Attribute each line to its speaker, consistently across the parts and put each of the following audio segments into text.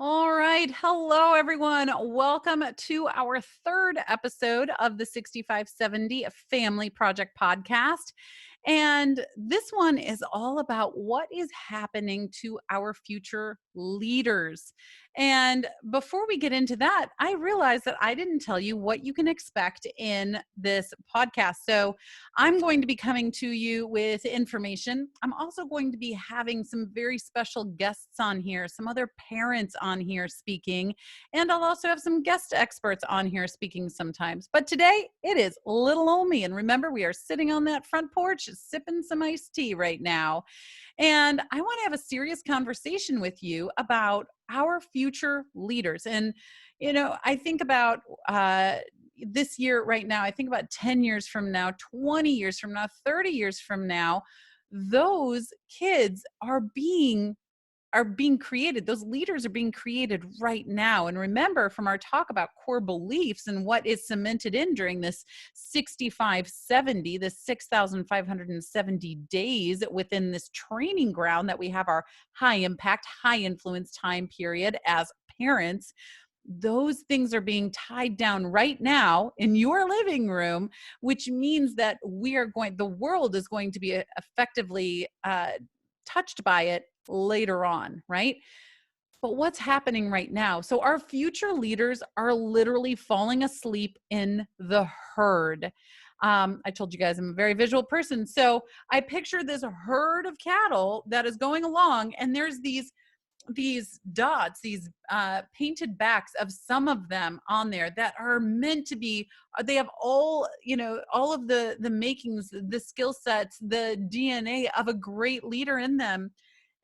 Speaker 1: All right. Hello, everyone. Welcome to our third episode of the 6570 Family Project podcast. And this one is all about what is happening to our future leaders. And before we get into that, I realized that I didn't tell you what you can expect in this podcast. So I'm going to be coming to you with information. I'm also going to be having some very special guests on here, some other parents on here speaking, and I'll also have some guest experts on here speaking sometimes. But today it is little old me. And remember, we are sitting on that front porch sipping some iced tea right now. And I want to have a serious conversation with you about our future leaders. And, I think about this year right now, I think about 10 years from now, 20 years from now, 30 years from now, those kids are being created. Those leaders are being created right now. And remember from our talk about core beliefs and what is cemented in during this 6570, this 6,570 days within this training ground that we have our high impact, high influence time period as parents. Those things are being tied down right now in your living room, which means that the world is going to be effectively touched by it later on, right? But what's happening right now? So, our future leaders are literally falling asleep in the herd. I told you guys I'm a very visual person. So, I picture this herd of cattle that is going along, and there's these dots, these painted backs of some of them on there that are meant to be. They have all of the makings, the skill sets, the DNA of a great leader in them,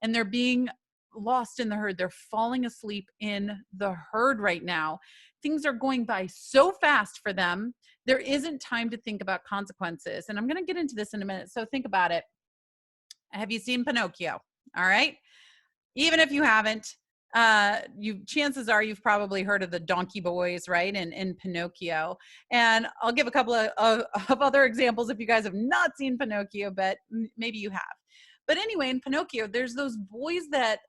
Speaker 1: and they're being lost in the herd. They're falling asleep in the herd right now. Things are going by so fast for them. There isn't time to think about consequences. And I'm going to get into this in a minute. So think about it. Have you seen Pinocchio? All right. Even if you haven't, you chances are you've probably heard of the Donkey Boys, right? And in Pinocchio. And I'll give a couple of other examples if you guys have not seen Pinocchio, but maybe you have. But anyway, in Pinocchio, there's those boys that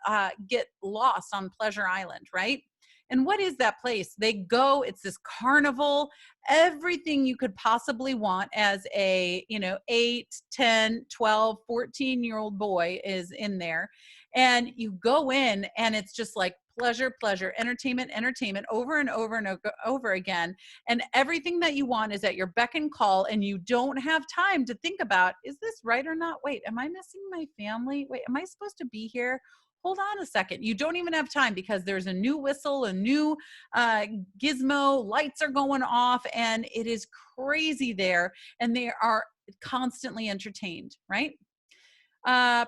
Speaker 1: get lost on Pleasure Island, right? And what is that place? They go, it's this carnival, everything you could possibly want as a, 8, 10, 12, 14-year-old boy is in there. And you go in and it's just like pleasure, pleasure, entertainment, entertainment over and over and over again. And everything that you want is at your beck and call, and you don't have time to think about, is this right or not? Wait, am I missing my family? Wait, am I supposed to be here? Hold on a second. You don't even have time because there's a new whistle, a new gizmo, lights are going off, and it is crazy there. And they are constantly entertained, right?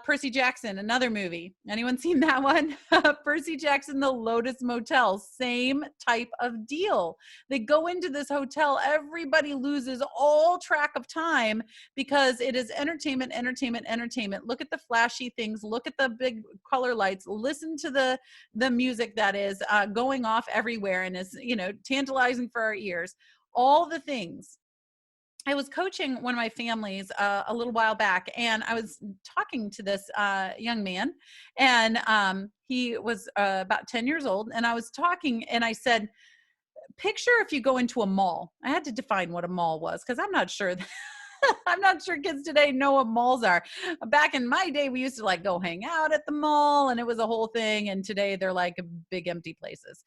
Speaker 1: Percy Jackson, another movie. Anyone seen that one? Percy Jackson, The Lotus Motel, same type of deal. They go into this hotel, everybody loses all track of time because it is entertainment, entertainment, entertainment. Look at the flashy things, look at the big color lights, listen to the music that is going off everywhere and is, tantalizing for our ears. All the things. I was coaching one of my families a little while back, and I was talking to this young man, and he was about 10 years old. And I was talking, and I said, picture if you go into a mall. I had to define what a mall was because I'm not sure I'm not sure kids today know what malls are. Back in my day, we used to like go hang out at the mall, and it was a whole thing. And today they're like big empty places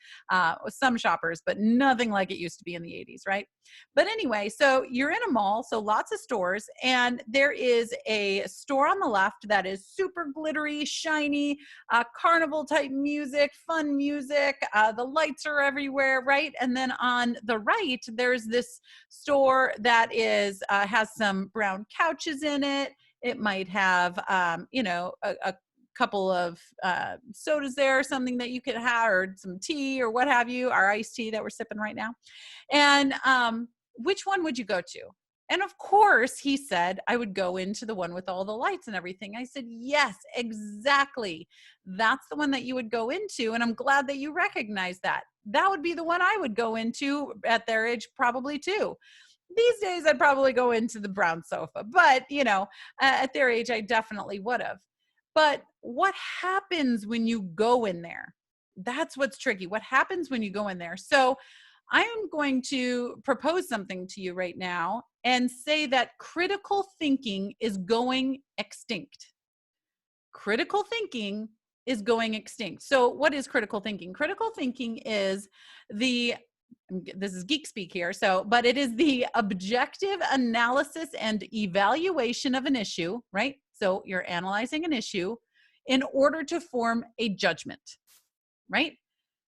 Speaker 1: with some shoppers, but nothing like it used to be in the 80s, right? But anyway, so you're in a mall, so lots of stores, and there is a store on the left that is super glittery, shiny, carnival type music, fun music. The lights are everywhere, right? And then on the right, there's this store that is has some brown couches in it. It might have, a couple of sodas there, something that you could have, or some tea or what have you, our iced tea that we're sipping right now. And which one would you go to? And of course, he said, I would go into the one with all the lights and everything. I said, yes, exactly. That's the one that you would go into. And I'm glad that you recognize that. That would be the one I would go into at their age, probably too. These days, I'd probably go into the brown sofa, but at their age, I definitely would have. But what happens when you go in there? That's what's tricky. What happens when you go in there? So I am going to propose something to you right now and say that critical thinking is going extinct. Critical thinking is going extinct. So what is critical thinking? Critical thinking is this is geek speak here, but it is the objective analysis and evaluation of an issue, right? So you're analyzing an issue in order to form a judgment, right?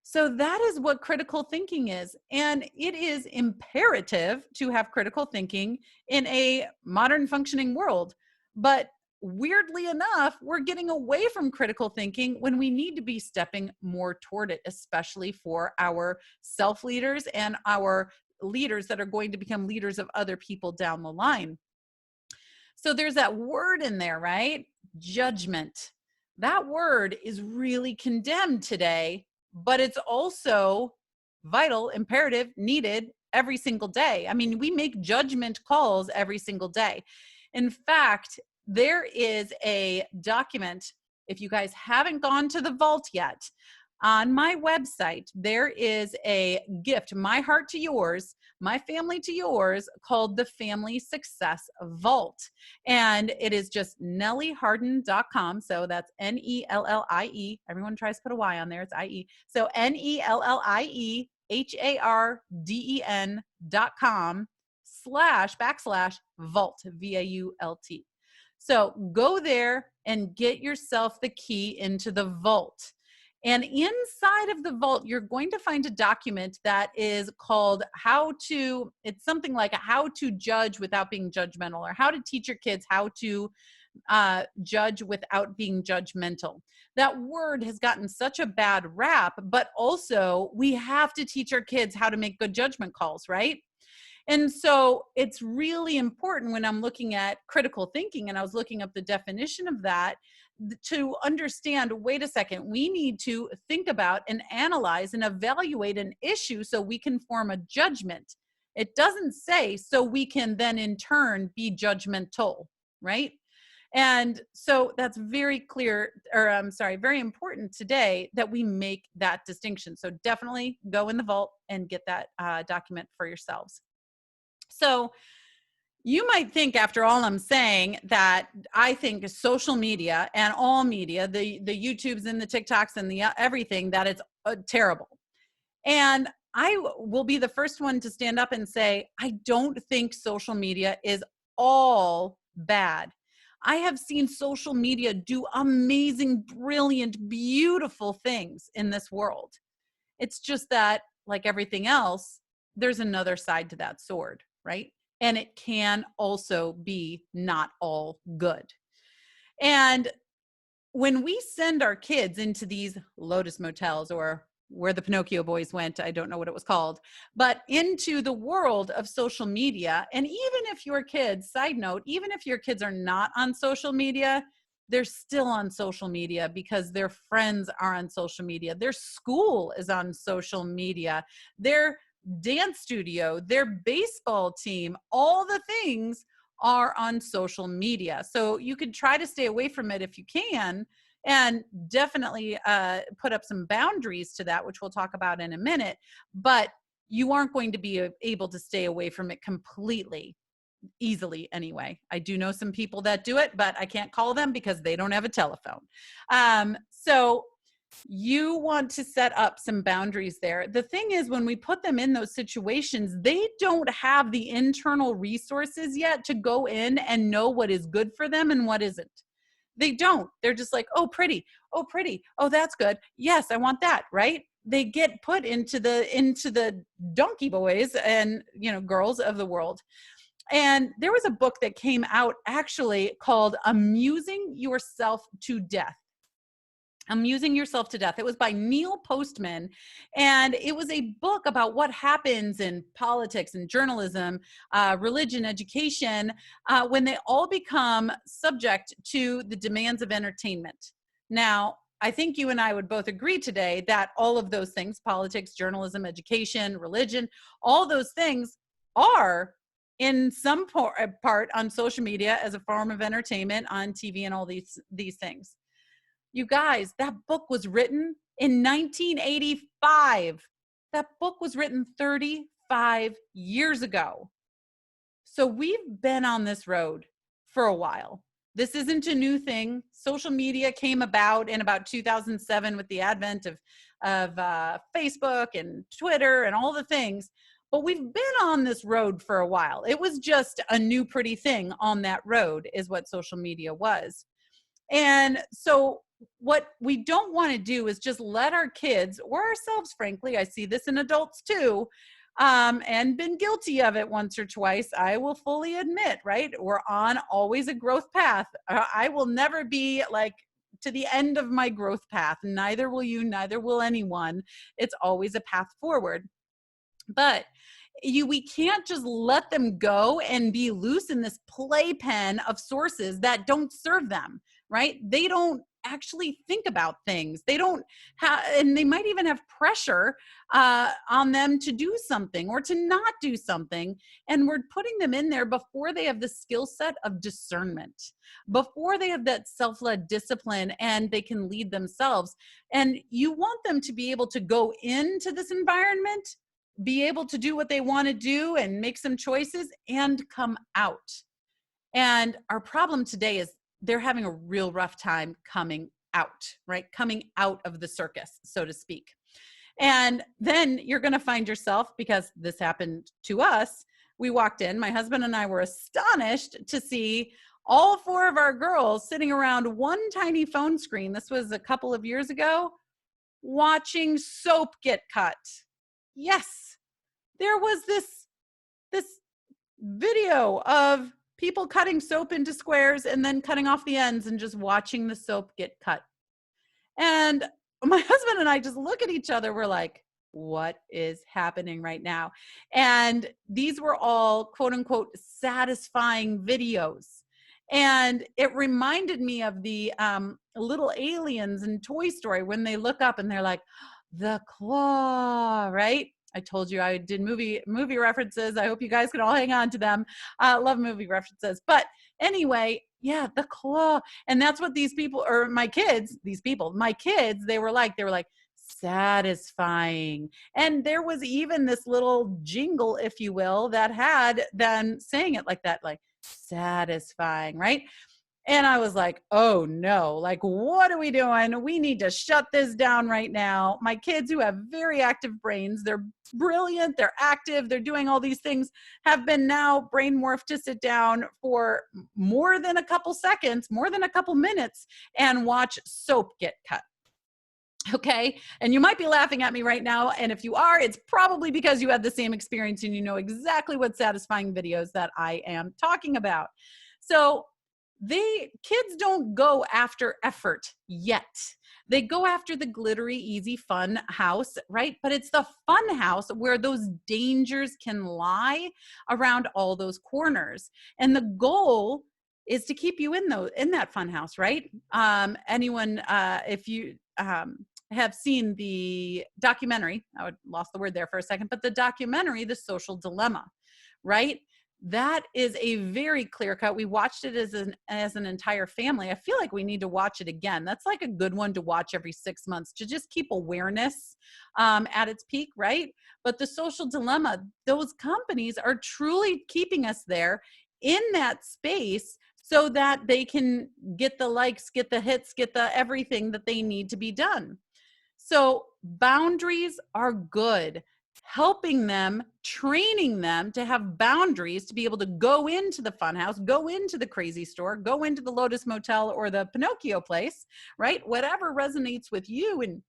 Speaker 1: So that is what critical thinking is. And it is imperative to have critical thinking in a modern functioning world. But weirdly enough, we're getting away from critical thinking when we need to be stepping more toward it, especially for our self leaders and our leaders that are going to become leaders of other people down the line. So there's that word in there, right? Judgment. That word is really condemned today, but it's also vital, imperative, needed every single day. I mean, we make judgment calls every single day. In fact, there is a document, if you guys haven't gone to the vault yet, on my website, there is a gift, my heart to yours, my family to yours, called the Family Success Vault. And it is just NellieHarden.com. So that's Nellie. Everyone tries to put a Y on there. It's IE. So NellieHarden.com/vault, VAULT. So go there and get yourself the key into the vault. And inside of the vault, you're going to find a document that is called it's something like how to judge without being judgmental, or how to teach your kids how to judge without being judgmental. That word has gotten such a bad rap, but also we have to teach our kids how to make good judgment calls, right? And so it's really important when I'm looking at critical thinking, and I was looking up the definition of that, to understand, wait a second, we need to think about and analyze and evaluate an issue so we can form a judgment. It doesn't say so we can then in turn be judgmental, right? And so that's very clear, very important today that we make that distinction. So definitely go in the vault and get that document for yourselves. So you might think, after all I'm saying, that I think social media and all media, the YouTubes and the TikToks and the everything, that it's terrible. And I will be the first one to stand up and say, I don't think social media is all bad. I have seen social media do amazing, brilliant, beautiful things in this world. It's just that, like everything else, there's another side to that sword, right? And it can also be not all good. And when we send our kids into these Lotus Motels, or where the Pinocchio boys went, I don't know what it was called, but into the world of social media, and even if your kids, side note, even if your kids are not on social media, they're still on social media because their friends are on social media. Their school is on social media. Their dance studio, their baseball team, all the things are on social media. So you could try to stay away from it if you can, and definitely put up some boundaries to that, which we'll talk about in a minute. But you aren't going to be able to stay away from it completely easily anyway. I do know some people that do it, but I can't call them because they don't have a telephone. So you want to set up some boundaries there. The thing is, when we put them in those situations, they don't have the internal resources yet to go in and know what is good for them and what isn't. They don't. They're just like, oh, pretty. Oh, pretty. Oh, that's good. Yes, I want that, right? They get put into the donkey boys and, girls of the world. And there was a book that came out actually called Amusing Yourself to Death. Amusing Yourself to Death. It was by Neil Postman. And it was a book about what happens in politics and journalism, religion, education, when they all become subject to the demands of entertainment. Now, I think you and I would both agree today that all of those things, politics, journalism, education, religion, all those things are in some part on social media as a form of entertainment, on TV and all these things. You guys, that book was written in 1985. That book was written 35 years ago. So we've been on this road for a while. This isn't a new thing. Social media came about in about 2007 with the advent of Facebook and Twitter and all the things. But we've been on this road for a while. It was just a new pretty thing on that road is what social media was. And so what we don't want to do is just let our kids or ourselves, frankly, I see this in adults too, and been guilty of it once or twice. I will fully admit, right? We're on always a growth path. I will never be like to the end of my growth path. Neither will you, neither will anyone. It's always a path forward. But we can't just let them go and be loose in this playpen of sources that don't serve them, right? They don't actually think about things. They don't have, and they might even have pressure on them to do something or to not do something. And we're putting them in there before they have the skill set of discernment, before they have that self-led discipline and they can lead themselves. And you want them to be able to go into this environment, be able to do what they want to do and make some choices and come out. And our problem today is they're having a real rough time coming out, right? Coming out of the circus, so to speak. And then you're going to find yourself, because this happened to us, we walked in, my husband and I were astonished to see all four of our girls sitting around one tiny phone screen. This was a couple of years ago, watching soap get cut. Yes, there was this video of people cutting soap into squares and then cutting off the ends and just watching the soap get cut. And my husband and I just look at each other. We're like, what is happening right now? And these were all quote unquote satisfying videos. And it reminded me of the little aliens in Toy Story when they look up and they're like, the claw, right? I told you I did movie references. I hope you guys can all hang on to them. Love movie references. But anyway, yeah, the claw. And that's what these people, or my kids, they were like satisfying. And there was even this little jingle, if you will, that had them saying it like that, like satisfying, right? And I was like, oh no, like, what are we doing? We need to shut this down right now. My kids, who have very active brains, they're brilliant, they're active, they're doing all these things, have been now brain morphed to sit down for more than a couple seconds, more than a couple minutes, and watch soap get cut. Okay. And you might be laughing at me right now. And if you are, it's probably because you had the same experience and you know exactly what satisfying videos that I am talking about. So kids don't go after effort yet. They go after the glittery, easy, fun house, right? But it's the fun house where those dangers can lie around all those corners. And the goal is to keep you in that fun house, right? Anyone, if you have seen the documentary, I lost the word there for a second, but the documentary, The Social Dilemma, right? That is a very clear cut. We watched it as an entire family. I feel like we need to watch it again. That's like a good one to watch every 6 months to just keep awareness at its peak, right? But The Social Dilemma, those companies are truly keeping us there in that space so that they can get the likes, get the hits, get the everything that they need to be done. So boundaries are good. Helping them, training them to have boundaries to be able to go into the funhouse, go into the crazy store, go into the Lotus Motel or the Pinocchio place, right? Whatever resonates with you and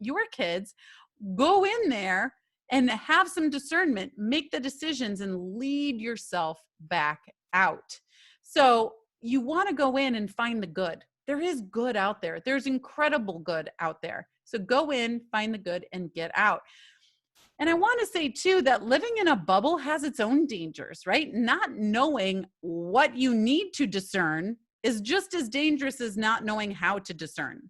Speaker 1: your kids, go in there and have some discernment, make the decisions and lead yourself back out. So you want to go in and find the good. There is good out there. There's incredible good out there. So go in, find the good, and get out. And I want to say too, that living in a bubble has its own dangers, right? Not knowing what you need to discern is just as dangerous as not knowing how to discern.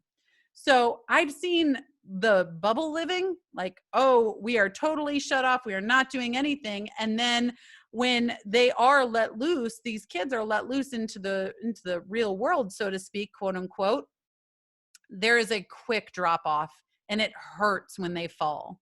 Speaker 1: So I've seen the bubble living, like, oh, we are totally shut off. We are not doing anything. And then when they are let loose, these kids are let loose into the real world, so to speak, quote unquote, there is a quick drop off and it hurts when they fall.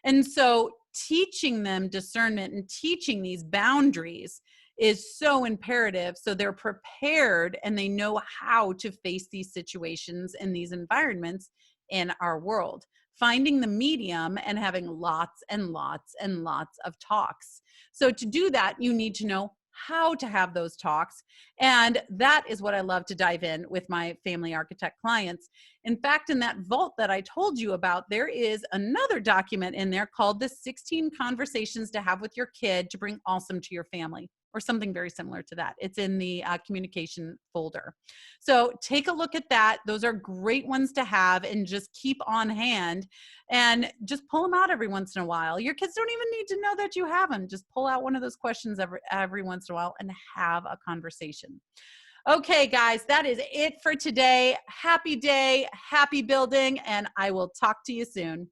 Speaker 1: And so teaching them discernment and teaching these boundaries is so imperative, so they're prepared and they know how to face these situations and these environments in our world. Finding the medium and having lots and lots and lots of talks. So to do that, you need to know how to have those talks. And that is what I love to dive in with my family architect clients. In fact, in that vault that I told you about, there is another document in there called the 16 Conversations to Have with Your Kid to Bring Awesome to Your Family, or something very similar to that. It's in the communication folder. So take a look at that. Those are great ones to have and just keep on hand, and just pull them out every once in a while. Your kids don't even need to know that you have them. Just pull out one of those questions every once in a while and have a conversation. Okay, guys, that is it for today. Happy day, happy building, and I will talk to you soon.